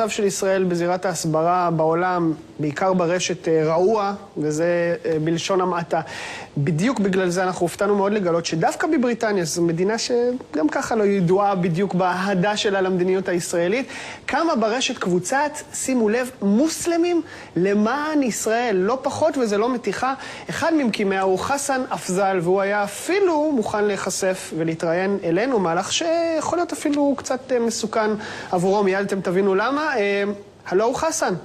המצב של ישראל בזירת ההסברה בעולם, בעיקר ברשת, רעוע, וזה בלשון המעטה. בדיוק בגלל זה אנחנו הופתענו מאוד לגלות שדווקא בבריטניה, זו מדינה שגם ככה לא ידועה בדיוק באהדה שלה למדיניות הישראלית, קמה ברשת קבוצת, שימו לב, מוסלמים למען ישראל, לא פחות וזה לא מתיחה. אחד ממקימיה הוא חסן אפזל, והוא היה אפילו מוכן להיחשף ולהתראיין אלינו, מהלך שיכול להיות אפילו קצת מסוכן עבורו. מיד אתם תבינו למה. Hello, Hassan.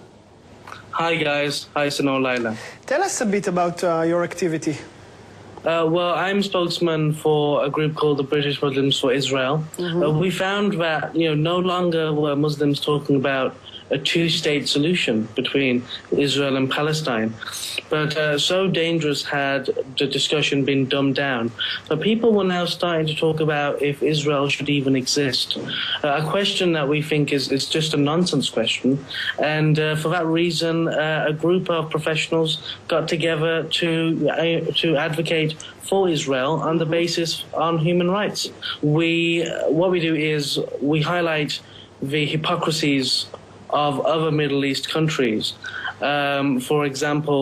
Hi guys, hi Sanol Laila. Tell us a bit about your activity. Well, I'm spokesman for a group called the British Muslims for Israel. We found that, no longer were Muslims talking about a two-state solution between Israel and Palestine. But so dangerous had the discussion been dumbed down. But people were now starting to talk about if Israel should even exist. A question that we think is just a nonsense question. And for that reason, a group of professionals got together to advocate for Israel on the basis on human rights. What we do is we highlight the hypocrisies of other Middle East countries, for example,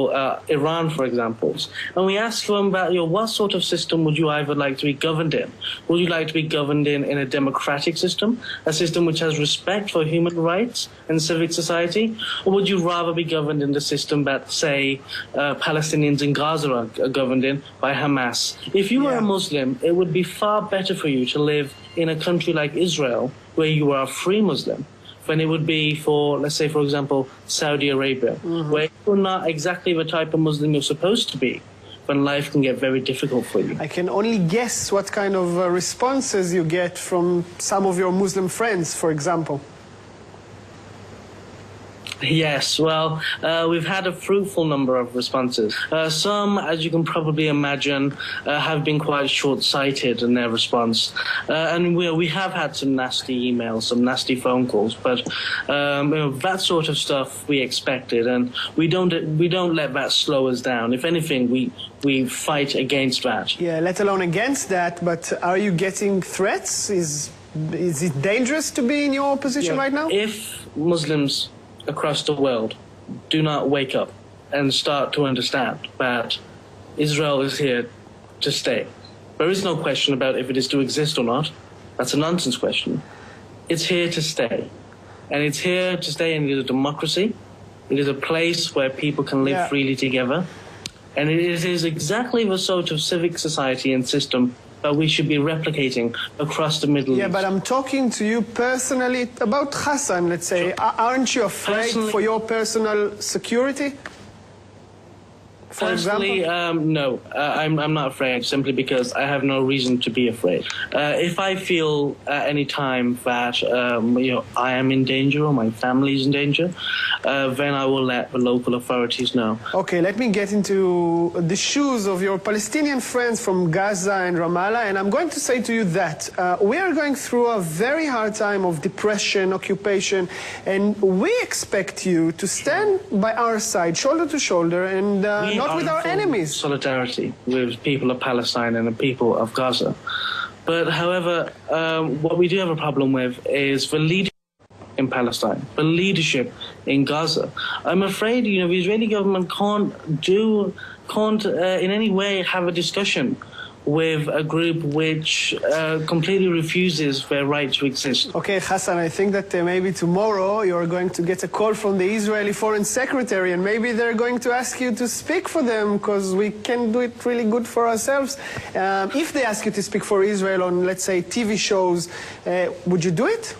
Iran, for example. And we ask them about, what sort of system would you either like to be governed in? Would you like to be governed in a democratic system, a system which has respect for human rights and civic society? Or would you rather be governed in the system that, say, Palestinians in Gaza are governed in by Hamas? If you were a Muslim, it would be far better for you to live in a country like Israel, where you are a free Muslim, than it would be for, let's say, for example, Saudi Arabia, where you're not exactly the type of Muslim you're supposed to be, when life can get very difficult for you. I can only guess what kind of responses you get from some of your Muslim friends, for example. Yes, well, we've had a fruitful number of responses. Some, as you can probably imagine, have been quite short-sighted in their response. And we have had some nasty emails, some nasty phone calls, but that sort of stuff we expected, and we don't let that slow us down. If anything, we fight against that. Yeah, let alone against that, but are you getting threats? Is it dangerous to be in your position right now? If Muslims across the world do not wake up and start to understand that Israel is here to stay. There is no question about if it is to exist or not. That's a nonsense question. It's here to stay. And it's here to stay, and it is a democracy. It is a place where people can live freely together. And it is exactly the sort of civic society and system that we should be replicating across the Middle East. Yeah, but I'm talking to you personally about Hassan, let's say. Aren't you afraid for your personal security? For Personally, no, I'm not afraid, simply because I have no reason to be afraid. If I feel at any time that I am in danger or my family is in danger, then I will let the local authorities know. Okay, let me get into the shoes of your Palestinian friends from Gaza and Ramallah, and I'm going to say to you that we are going through a very hard time of depression, occupation, and we expect you to stand by our side, shoulder to shoulder, and not with our enemies. Solidarity with people of Palestine and the people of Gaza. But however, what we do have a problem with is the leadership in Palestine, the leadership in Gaza. I'm afraid, the Israeli government can't in any way have a discussion with a group which completely refuses their right to exist. Okay, Hassan, I think that maybe tomorrow you're going to get a call from the Israeli Foreign Secretary, and maybe they're going to ask you to speak for them, because we can do it really good for ourselves. If they ask you to speak for Israel on, let's say, TV shows, would you do it?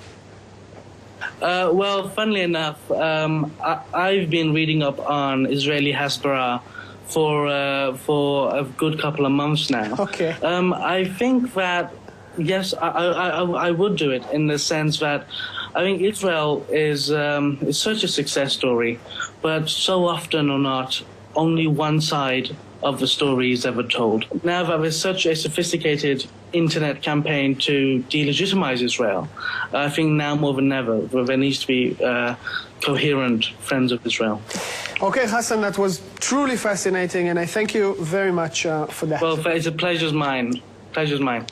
Well, funnily enough, I've been reading up on Israeli Hasbara for a good couple of months now. Okay. I think that, yes, I would do it, in the sense that I think Israel is such a success story, but so often or not, only one side of the story is ever told. Now that there's such a sophisticated internet campaign to delegitimize Israel, I think now more than ever there needs to be coherent friends of Israel. Okay, Hassan, that was truly fascinating, and I thank you very much for that. Well, it's a pleasure's mine. Pleasure's mine.